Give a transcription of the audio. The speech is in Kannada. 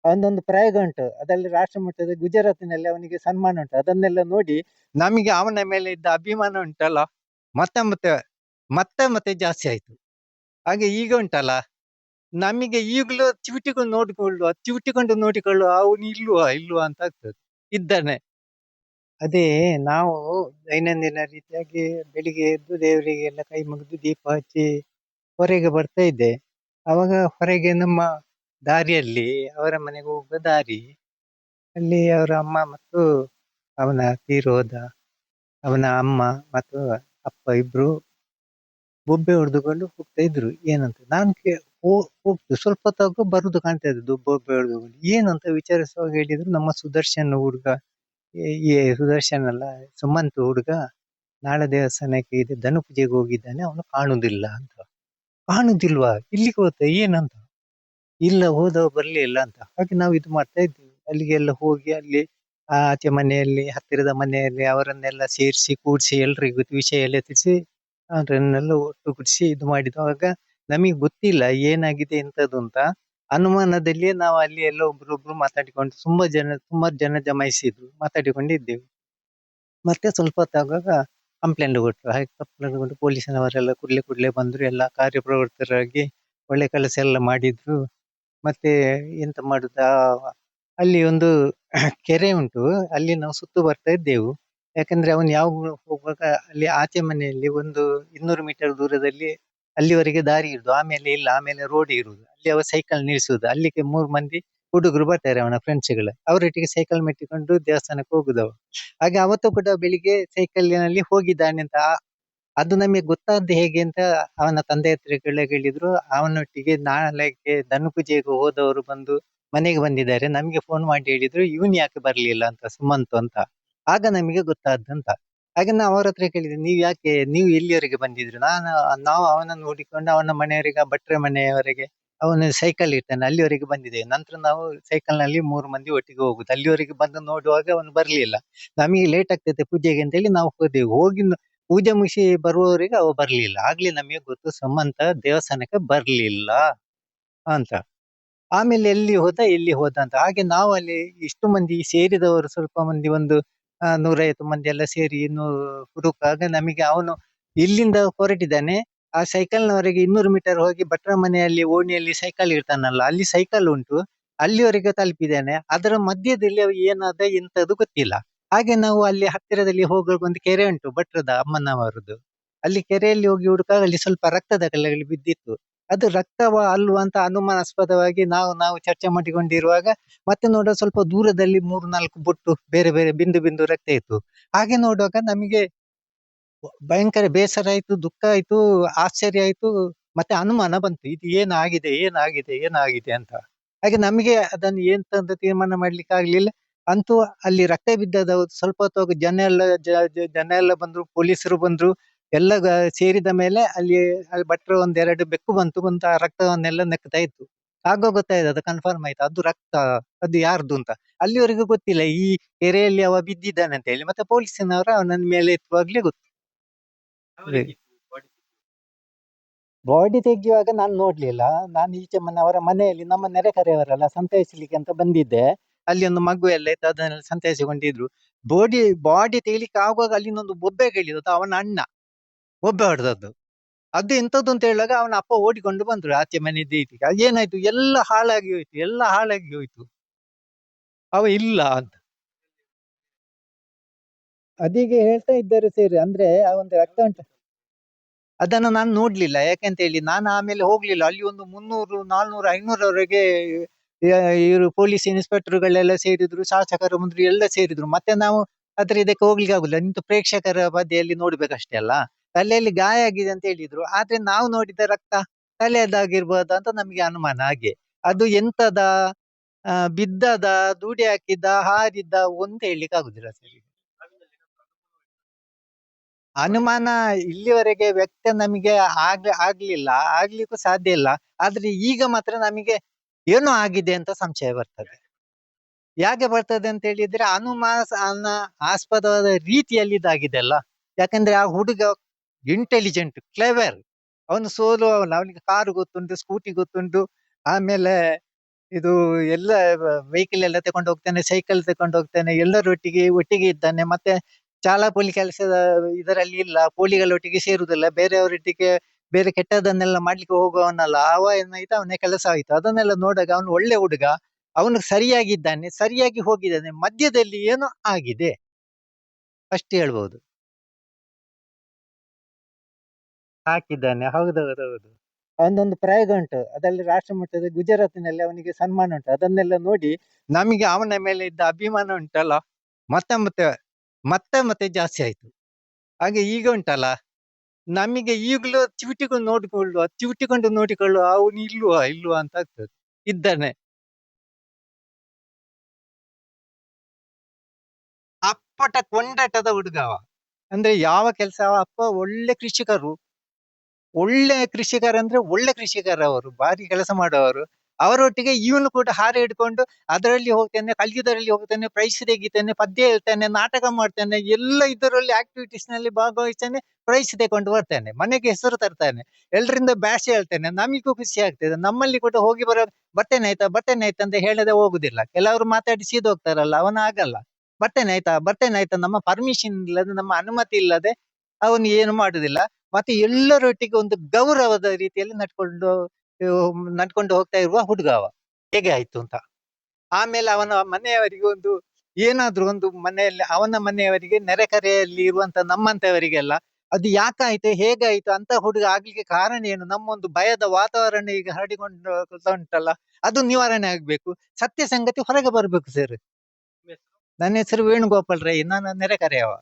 ಅವನದೊಂದು ಪ್ರಯೋಗ ಉಂಟು. ಅದರಲ್ಲಿ ರಾಷ್ಟ್ರ ಮಟ್ಟದ ಗುಜರಾತಿನಲ್ಲಿ ಅವನಿಗೆ ಸನ್ಮಾನ ಉಂಟು. ಅದನ್ನೆಲ್ಲ ನೋಡಿ ನಮಗೆ ಅವನ ಮೇಲೆ ಇದ್ದ ಅಭಿಮಾನ ಉಂಟಲ್ಲ, ಮತ್ತೆ ಮತ್ತೆ ಮತ್ತೆ ಮತ್ತೆ ಜಾಸ್ತಿ ಆಯ್ತು. ಹಾಗೆ ಈಗ ಉಂಟಲ್ಲ, ನಮಗೆ ಈಗಲೂ ಚಿವುಟಿಕೊಂಡು ನೋಡಿಕೊಳ್ಳುವ ಅವನು ಇಲ್ವಾ ಇಲ್ವಾ ಅಂತ ಆಗ್ತದೆ. ಇದ್ದಾನೆ. ಅದೇ ನಾವು ದೈನಂದಿನ ರೀತಿಯಾಗಿ ಬೆಳಿಗ್ಗೆ ಎದ್ದು ದೇವರಿಗೆಲ್ಲ ಕೈ ಮುಗಿದು ದೀಪ ಹಚ್ಚಿ ಹೊರಗೆ ಬರ್ತಾ ಇದ್ದೆ. ಅವಾಗ ಹೊರಗೆ ನಮ್ಮ ದಾರಿಯಲ್ಲಿ ಅವರ ಮನೆಗೆ ಹೋಗುವ ದಾರಿ, ಅಲ್ಲಿ ಅವರ ಅಮ್ಮ ಮತ್ತು ಅವನ ತೀರೋದ ಅವನ ಅಮ್ಮ ಮತ್ತು ಅಪ್ಪ ಇಬ್ರು ಬೊಬ್ಬೆ ಹೊಡೆದುಕೊಂಡು ಹೋಗ್ತಾ ಇದ್ರು. ಏನಂತ ನಾನು ಹೋಗ್ತು ಸ್ವಲ್ಪ ಹೊತ್ತಾಗ ಬರುದು ಕಾಣ್ತಾ ಇದ್ದು ಬೊಬ್ಬೆ ಹೊಡೆದುಕೊಂಡು. ಏನಂತ ವಿಚಾರಿಸುವಾಗ ಹೇಳಿದ್ರು, ನಮ್ಮ ಸುದರ್ಶನ್ ಹುಡುಗ, ಈ ಸುದರ್ಶನ್ ಅಲ್ಲ, ಸುಮಂತ್ ಹುಡುಗ ನಾಳೆ ದೇವಸ್ಥಾನಕ್ಕೆ ಇದೆ, ಧನು ಪೂಜೆಗೆ ಹೋಗಿದ್ದಾನೆ, ಅವನು ಕಾಣುದಿಲ್ಲ ಅಂತ. ಕಾಣುದಿಲ್ವಾ, ಇಲ್ಲಿಗೆ ಹೋದ ಏನಂತ, ಇಲ್ಲ ಹೋದವ ಬರ್ಲಿಲ್ಲ ಅಂತ. ಹಾಗೆ ನಾವು ಇದು ಮಾಡ್ತಾ ಇದ್ವಿ. ಅಲ್ಲಿಗೆಲ್ಲ ಹೋಗಿ ಅಲ್ಲಿ ಆಚೆ ಮನೆಯಲ್ಲಿ ಹತ್ತಿರದ ಮನೆಯಲ್ಲಿ ಅವರನ್ನೆಲ್ಲ ಸೇರಿಸಿ ಕೂಡಿಸಿ ಎಲ್ರಿಗೂ ವಿಷಯ ಎಲ್ಲ ತಿಳಿಸಿ ಅವರನ್ನೆಲ್ಲ ಒಟ್ಟುಗೂಡಿಸಿ ಇದು ಮಾಡಿದಾಗ ನಮಗೆ ಗೊತ್ತಿಲ್ಲ ಏನಾಗಿದೆ ಎಂತದ್ದು ಅಂತ. ಅನುಮಾನದಲ್ಲಿ ನಾವು ಅಲ್ಲಿ ಎಲ್ಲ ಒಬ್ರೊಬ್ರು ಮಾತಾಡಿಕೊಂಡು ಸುಮಾರು ಜನ ಜಮಾಯಿಸಿದ್ರು, ಮಾತಾಡಿಕೊಂಡಿದ್ದೇವೆ. ಮತ್ತೆ ಸ್ವಲ್ಪ ಹೊತ್ತಾಗುವಾಗ ಕಂಪ್ಲೇಂಟ್ ಕೊಟ್ಟರು. ಹಾಗೆ ಕಂಪ್ಲೇಂಟ್ ಕೊಟ್ಟು ಪೊಲೀಸಿನವರೆಲ್ಲ ಕೂಡ್ಲೆ ಬಂದ್ರು, ಎಲ್ಲ ಕಾರ್ಯಪ್ರವೃತ್ತರಾಗಿ ಒಳ್ಳೆ ಕೆಲಸ ಎಲ್ಲ ಮಾಡಿದ್ರು. ಮತ್ತೆ ಎಂತ ಮಾಡುದಾ, ಅಲ್ಲಿ ಒಂದು ಕೆರೆ ಉಂಟು, ಅಲ್ಲಿ ನಾವು ಸುತ್ತು ಬರ್ತಾ ಇದ್ದೆವು. ಯಾಕಂದ್ರೆ ಅವನು ಯಾವಾಗ ಹೋಗುವಾಗ ಅಲ್ಲಿ ಆಚೆ ಮನೆಯಲ್ಲಿ ಒಂದು 200 ಮೀಟರ್ ದೂರದಲ್ಲಿ ಅಲ್ಲಿವರೆಗೆ ದಾರಿ ಇರುದು, ಆಮೇಲೆ ಇಲ್ಲ, ಆಮೇಲೆ ರೋಡ್ ಇರುದು. ಅಲ್ಲಿ ಅವ ಸೈಕಲ್ ನಿಲ್ಸುದು. ಅಲ್ಲಿಗೆ 3 ಮಂದಿ ಹುಡುಗರು ಬರ್ತಾರೆ, ಅವನ ಫ್ರೆಂಡ್ಸ್ಗಳು, ಅವರೊಟ್ಟಿಗೆ ಸೈಕಲ್ ಮೆಟ್ಟಿಕೊಂಡು ದೇವಸ್ಥಾನಕ್ಕೆ ಹೋಗುದವ. ಹಾಗೆ ಅವತ್ತು ಕೂಡ ಬೆಳಿಗ್ಗೆ ಸೈಕಲಿನಲ್ಲಿ ಹೋಗಿದ್ದಾನೆ ಅಂತ ಅದು ನಮಗೆ ಗೊತ್ತಾದ್ದು ಹೇಗೆ ಅಂತ ಅವನ ತಂದೆ ಹತ್ರ ಹೇಳಿದ್ರು. ಅವನೊಟ್ಟಿಗೆ ನಾಳೆಗೆ ಧನು ಪೂಜೆಗೆ ಹೋದವರು ಬಂದು ಮನೆಗೆ ಬಂದಿದ್ದಾರೆ, ನಮಗೆ ಫೋನ್ ಮಾಡಿ ಹೇಳಿದ್ರು ಇವನ್ ಯಾಕೆ ಬರ್ಲಿಲ್ಲ ಅಂತ, ಸುಮಂತ್ ಅಂತ. ಆಗ ನಮಗೆ ಗೊತ್ತಾದಂತ. ಹಾಗೆ ನಾವು ಅವ್ರ ಹತ್ರ ಕೇಳಿದ್ವಿ, ನೀವು ಎಲ್ಲಿಯವರೆಗೆ ಬಂದಿದ್ರು? ನಾವು ಅವನನ್ನು ಹುಡಿಕೊಂಡು ಅವನ ಮನೆಯವರೆಗೆ, ಭಟ್ರ ಮನೆಯವರೆಗೆ, ಅವನು ಸೈಕಲ್ ಇರ್ತಾನೆ ಅಲ್ಲಿವರೆಗೆ ಬಂದಿದ್ದೇವೆ. ನಂತರ ನಾವು ಸೈಕಲ್ ನಲ್ಲಿ 3 ಮಂದಿ ಒಟ್ಟಿಗೆ ಹೋಗುದು. ಅಲ್ಲಿವರೆಗೆ ಬಂದು ನೋಡುವಾಗ ಅವನು ಬರ್ಲಿಲ್ಲ. ನಮಗೆ ಲೇಟ್ ಆಗ್ತೈತೆ ಪೂಜೆಗೆ ಅಂತೇಳಿ ನಾವು ಹೋಗಿ ಪೂಜೆ ಮುಗಿಸಿ ಬರುವವರೆಗೆ ಅವ ಬರ್ಲಿಲ್ಲ. ಆಗ್ಲೇ ನಮಗೆ ಗೊತ್ತು ಸುಮಂತ ದೇವಸ್ಥಾನಕ್ಕೆ ಬರ್ಲಿಲ್ಲ ಅಂತ. ಆಮೇಲೆ ಎಲ್ಲಿ ಹೋದ ಅಂತ. ಹಾಗೆ ನಾವು ಅಲ್ಲಿ ಇಷ್ಟು ಮಂದಿ ಸೇರಿದವರು ಸ್ವಲ್ಪ ಮಂದಿ, ಒಂದು 150 ಮಂದಿ ಎಲ್ಲ ಸೇರಿ ಇನ್ನು ಹುಡುಕಾಗ ನಮಗೆ ಅವನು ಇಲ್ಲಿಂದ ಹೊರಟಿದ್ದಾನೆ, ಆ ಸೈಕಲ್ನವರೆಗೆ 200 ಮೀಟರ್ ಹೋಗಿ ಭಟ್ರ ಮನೆಯಲ್ಲಿ ಓಣಿಯಲ್ಲಿ ಸೈಕಲ್ ಇರ್ತಾನಲ್ಲ, ಅಲ್ಲಿ ಸೈಕಲ್ ಉಂಟು, ಅಲ್ಲಿವರೆಗೆ ತಲುಪಿದ್ದಾನೆ. ಅದರ ಮಧ್ಯದಲ್ಲಿ ಅವ ಏನಾದ ಎಂತದು ಗೊತ್ತಿಲ್ಲ. ಹಾಗೆ ನಾವು ಅಲ್ಲಿ ಹತ್ತಿರದಲ್ಲಿ ಹೋಗುವಾಗ ಒಂದು ಕೆರೆ ಉಂಟು, ಭಟ್ರದ ಅಮ್ಮನವರದ್ದು. ಅಲ್ಲಿ ಕೆರೆಯಲ್ಲಿ ಹೋಗಿ ಹುಡುಕಾಗ ಅಲ್ಲಿ ಸ್ವಲ್ಪ ರಕ್ತದ ಕಲೆಗಳು ಬಿದ್ದಿತ್ತು. ಅದು ರಕ್ತವ ಅಲ್ವಾ ಅಂತ ಅನುಮಾನಾಸ್ಪದವಾಗಿ ನಾವು ಚರ್ಚೆ ಮಾಡಿಕೊಂಡಿರುವಾಗ ಮತ್ತೆ ನೋಡುವ ಸ್ವಲ್ಪ ದೂರದಲ್ಲಿ 3-4 ಬೊಟ್ಟು ಬೇರೆ ಬೇರೆ ಬಿಂದು ರಕ್ತ ಇತ್ತು. ಹಾಗೆ ನೋಡುವಾಗ ನಮಗೆ ಭಯಂಕರ ಬೇಸರ ಆಯ್ತು, ದುಃಖ ಆಯ್ತು, ಆಶ್ಚರ್ಯ ಆಯ್ತು, ಮತ್ತೆ ಅನುಮಾನ ಬಂತು, ಇದು ಏನಾಗಿದೆ ಅಂತ. ಹಾಗೆ ನಮಗೆ ಅದನ್ನು ಎಂತ ತೀರ್ಮಾನ ಮಾಡ್ಲಿಕ್ಕೆ ಆಗ್ಲಿಲ್ಲ. ಅಂತೂ ಅಲ್ಲಿ ರಕ್ತ ಬಿದ್ದದ ಸ್ವಲ್ಪ ಹೊತ್ತು ಜನ ಎಲ್ಲ ಬಂದ್ರು, ಪೊಲೀಸರು ಬಂದ್ರು, ಎಲ್ಲ ಸೇರಿದ ಮೇಲೆ ಅಲ್ಲಿ ಭಟ್ರು 1-2 ಬೆಕ್ಕು ಬಂತು ಆ ರಕ್ತವನ್ನೆಲ್ಲ ನೆಕ್ತಾ ಇತ್ತು. ಆಗ ಗೊತ್ತಾಯ್ತು, ಅದು ಕನ್ಫರ್ಮ್ ಆಯ್ತು, ಅದು ರಕ್ತ, ಅದು ಯಾರ್ದು ಅಂತ. ಅಲ್ಲಿವರೆಗೂ ಗೊತ್ತಿಲ್ಲ ಈ ಕೆರೆಯಲ್ಲಿ ಅವ ಬಿದ್ದಿದ್ದಾನೆ ಅಂತ ಹೇಳಿ. ಮತ್ತೆ ಪೊಲೀಸಿನವರು ಅವನನ್ನ ಮೇಲೆ ಎತ್ತುವಾಗ್ಲೇ ಗೊತ್ತು. ಬಾಡಿ ತೆಗೆಯುವಾಗ ನಾನು ನೋಡ್ಲಿಲ್ಲ. ನಾನು ಈಚೆ ಅವರ ಮನೆಯಲ್ಲಿ ನಮ್ಮ ನೆರೆಕರೆಯವರೆಲ್ಲ ಸಂತೈಸಲಿಕ್ಕೆ ಅಂತ ಬಂದಿದ್ದೆ. ಅಲ್ಲಿ ಒಂದು ಮಗು ಎಲ್ಲ ಇತ್ತು, ಅದನ್ನೆಲ್ಲ ಸಂತೈಸಿಕೊಂಡಿದ್ರು. ಬಾಡಿ ತೆಗಿಲಿಕ್ಕೆ ಆಗುವಾಗ ಅಲ್ಲಿನೊಂದು ಬೊಬ್ಬೆ ಕೇಳಿದ್ದು, ಅವನ ಅಣ್ಣ ಬೊಬ್ಬೆ ಹೊಡೆದದ್ದು. ಅದು ಎಂತದ್ದು ಅಂತ ಹೇಳುವಾಗ ಅವನ ಅಪ್ಪ ಓಡಿಕೊಂಡು ಬಂದ್ರು ಆಚೆ ಮನೆ ದೀಟಿಗೆ. ಏನಾಯ್ತು, ಎಲ್ಲ ಹಾಳಾಗಿ ಹೋಯ್ತು, ಅವ ಇಲ್ಲ ಅಂತ ಅದೀಗ ಹೇಳ್ತಾ ಇದ್ದಾರೆ ಸೇರಿ. ಅಂದ್ರೆ ಆ ಒಂದು ರಕ್ತ ಉಂಟು, ಅದನ್ನು ನಾನು ನೋಡ್ಲಿಲ್ಲ. ಯಾಕೆಂತ ಹೇಳಿ ನಾನು ಆಮೇಲೆ ಹೋಗ್ಲಿಲ್ಲ. ಅಲ್ಲಿ ಒಂದು 300, 400, 500ರವರೆಗೆ ಇವರು ಪೊಲೀಸ್ ಇನ್ಸ್ಪೆಕ್ಟರ್ಗಳೆಲ್ಲ ಸೇರಿದ್ರು, ಶಾಸಕರು ಬಂದ್ರು, ಎಲ್ಲ ಸೇರಿದ್ರು. ಮತ್ತೆ ನಾವು ಇದಕ್ಕೆ ಹೋಗ್ಲಿಕ್ಕೆ ಆಗುದಿಲ್ಲ, ನಿಂತು ಪ್ರೇಕ್ಷಕರ ಬದಿಯಲ್ಲಿ ನೋಡ್ಬೇಕಷ್ಟೇ ಅಲ್ಲ. ತಲೆಯಲ್ಲಿ ಗಾಯ ಆಗಿದೆ ಅಂತ ಹೇಳಿದ್ರು, ಆದ್ರೆ ನಾವು ನೋಡಿದ ರಕ್ತ ತಲೆಯದ್ದಾಗಿರ್ಬೋದು ಅಂತ ನಮ್ಗೆ ಅನುಮಾನ. ಹಾಗೆ ಅದು ಎಂತದ, ಬಿದ್ದದ, ದೂಡಿ ಹಾಕಿದ್ದ, ಹಾರಿದ್ದ ಅಂತ ಹೇಳಲಿಕ್ಕೆ ಆಗುದಿಲ್ಲ ಸರಿ. ಅನುಮಾನ ಇಲ್ಲಿವರೆಗೆ ವ್ಯಕ್ತ ನಮಗೆ ಆಗ್ಲಿಕ್ಕೂ ಸಾಧ್ಯ ಇಲ್ಲ. ಆದ್ರೆ ಈಗ ಮಾತ್ರ ನಮಗೆ ಏನೋ ಆಗಿದೆ ಅಂತ ಸಂಶಯ ಬರ್ತದೆ. ಯಾಕೆ ಬರ್ತದೆ ಅಂತ ಹೇಳಿದ್ರೆ ಆಸ್ಪದವಾದ ರೀತಿಯಲ್ಲಿ ಇದಾಗಿದೆ ಅಲ್ಲ. ಯಾಕಂದ್ರೆ ಆ ಹುಡುಗ ಇಂಟೆಲಿಜೆಂಟ್, ಕ್ಲೆವರ್, ಅವನು ಸೋಲುವವಲ್ಲ. ಅವನಿಗೆ ಕಾರು ಗೊತ್ತುಂಟು, ಸ್ಕೂಟಿ ಗೊತ್ತುಂಟು, ಆಮೇಲೆ ಇದು ಎಲ್ಲ ವೆಹಿಕಲ್ ಎಲ್ಲ ತಕೊಂಡು ಹೋಗ್ತಾನೆ, ಸೈಕಲ್ ತಕೊಂಡು ಹೋಗ್ತಾನೆ, ಎಲ್ಲರೊಟ್ಟಿಗೆ ಒಟ್ಟಿಗೆ ಇದ್ದಾನೆ. ಮತ್ತೆ ಚಾಲಾಪೋಲಿ ಕೆಲಸದ ಇದರಲ್ಲಿ ಇಲ್ಲ, ಪೋಲಿಗಳೊಟ್ಟಿಗೆ ಸೇರುದಿಲ್ಲ, ಬೇರೆಯವರೊಟ್ಟಿಗೆ ಬೇರೆ ಕೆಟ್ಟದನ್ನೆಲ್ಲ ಮಾಡ್ಲಿಕ್ಕೆ ಹೋಗುವವನಲ್ಲ. ಏನಾಯ್ತು, ಅವನ ಕೆಲಸ ಆಯ್ತು. ಅದನ್ನೆಲ್ಲ ನೋಡಾಗ ಅವನು ಒಳ್ಳೆ ಹುಡುಗ, ಅವನು ಸರಿಯಾಗಿದ್ದಾನೆ, ಸರಿಯಾಗಿ ಹೋಗಿದ್ದಾನೆ. ಮಧ್ಯದಲ್ಲಿ ಏನೋ ಆಗಿದೆ ಅಷ್ಟು ಹೇಳ್ಬೋದು. ಹಾಕಿದ್ದಾನೆ, ಹೌದೌದೌದು. ಅವನದೊಂದು ಪ್ರಯೋಗ ಉಂಟು, ಅದರಲ್ಲಿ ರಾಷ್ಟ್ರ ಮಟ್ಟದ ಗುಜರಾತಿನಲ್ಲಿ ಅವನಿಗೆ ಸನ್ಮಾನ ಉಂಟು. ಅದನ್ನೆಲ್ಲ ನೋಡಿ ನಮಗೆ ಅವನ ಮೇಲೆ ಇದ್ದ ಅಭಿಮಾನ ಉಂಟಲ್ಲ, ಮತ್ತೆ ಮತ್ತೆ ಮತ್ತೆ ಮತ್ತೆ ಜಾಸ್ತಿ ಆಯ್ತು. ಹಾಗೆ ಈಗ ಉಂಟಲ್ಲ, ನಮಗೆ ಈಗಲೂ ಚಿವುಟಿಕೊಂಡು ನೋಡಿಕೊಳ್ಳುವ ಅವನು ಇಲ್ವಾ ಇಲ್ವಾ ಅಂತ ಆಗ್ತದೆ. ಇದ್ದಾನೆ. ಅಪ್ಪಟ ಕೊಂಡಾಟದ ಹುಡುಗವ. ಅಂದ್ರೆ ಯಾವ ಕೆಲಸ, ಅಪ್ಪ ಒಳ್ಳೆ ಕೃಷಿಕರು, ಒಳ್ಳೆ ಕೃಷಿಕರ ಅಂದ್ರೆ ಒಳ್ಳೆ ಕೃಷಿಕರ, ಅವರು ಭಾರಿ ಕೆಲಸ ಮಾಡುವವರು. ಅವರೊಟ್ಟಿಗೆ ಇವನು ಕೂಡ ಹಾರೆ ಹಿಡ್ಕೊಂಡು ಅದರಲ್ಲಿ ಹೋಗ್ತಾನೆ, ಕಲಿಯುವುದರಲ್ಲಿ ಹೋಗ್ತಾನೆ, ಪ್ರೈಸ್ ತೆಗಿತಾನೆ, ಪದ್ಯ ಹೇಳ್ತಾನೆ, ನಾಟಕ ಮಾಡ್ತಾನೆ, ಎಲ್ಲ ಇದರಲ್ಲಿ ಆಕ್ಟಿವಿಟೀಸ್ ನಲ್ಲಿ ಭಾಗವಹಿಸ್ತಾನೆ, ಪ್ರೈಸ್ ತಗೊಂಡು ಬರ್ತಾನೆ, ಮನೆಗೆ ಹೆಸರು ತರ್ತಾನೆ, ಎಲ್ಲರಿಂದ ಭಾಷೆ ಹೇಳ್ತಾನೆ. ನಮಿಗೂ ಖುಷಿ ಆಗ್ತದೆ. ನಮ್ಮಲ್ಲಿ ಕೂಡ ಹೋಗಿ ಬರ್ತೇನೆ ಆಯ್ತಾ ಅಂತ ಹೇಳದೆ ಹೋಗುದಿಲ್ಲ. ಕೆಲವರು ಮಾತಾಡಿ ಸೀದ್ ಹೋಗ್ತಾರಲ್ಲ, ಅವನ ಆಗಲ್ಲ. ಬರ್ತೇನೆ ಆಯ್ತಾ ನಮ್ಮ ಪರ್ಮಿಷನ್ ಇಲ್ಲದೆ, ನಮ್ಮ ಅನುಮತಿ ಇಲ್ಲದೆ ಅವನು ಏನು ಮಾಡುದಿಲ್ಲ. ಮತ್ತೆ ಎಲ್ಲರೊಟ್ಟಿಗೆ ಒಂದು ಗೌರವದ ರೀತಿಯಲ್ಲಿ ನಡ್ಕೊಂಡು ಹೋಗ್ತಾ ಇರುವ ಹುಡುಗ ಅವ. ಹೇಗೆ ಆಯ್ತು ಅಂತ. ಆಮೇಲೆ ಅವನ ಮನೆಯವರಿಗೆ ಏನಾದ್ರೂ ಒಂದು ಮನೆಯಲ್ಲಿ, ಅವನ ಮನೆಯವರಿಗೆ, ನೆರೆಕರೆಯಲ್ಲಿ ಇರುವಂತ ನಮ್ಮಂತವರಿಗೆಲ್ಲ ಅದು ಯಾಕಾಯ್ತು, ಹೇಗಾಯ್ತು ಅಂತ ಹುಡುಗ ಆಗ್ಲಿಕ್ಕೆ ಕಾರಣ ಏನು, ನಮ್ಮೊಂದು ಭಯದ ವಾತಾವರಣ ಈಗ ಹರಡಿಕೊಂಡು ಉಂಟಲ್ಲ, ಅದು ನಿವಾರಣೆ ಆಗ್ಬೇಕು. ಸತ್ಯ ಸಂಗತಿ ಹೊರಗೆ ಬರ್ಬೇಕು ಸರ್. ನನ್ನ ಹೆಸರು ವೇಣುಗೋಪಾಲ್ ರೈ, ನಾನು ನೆರೆಕರೆಯವ.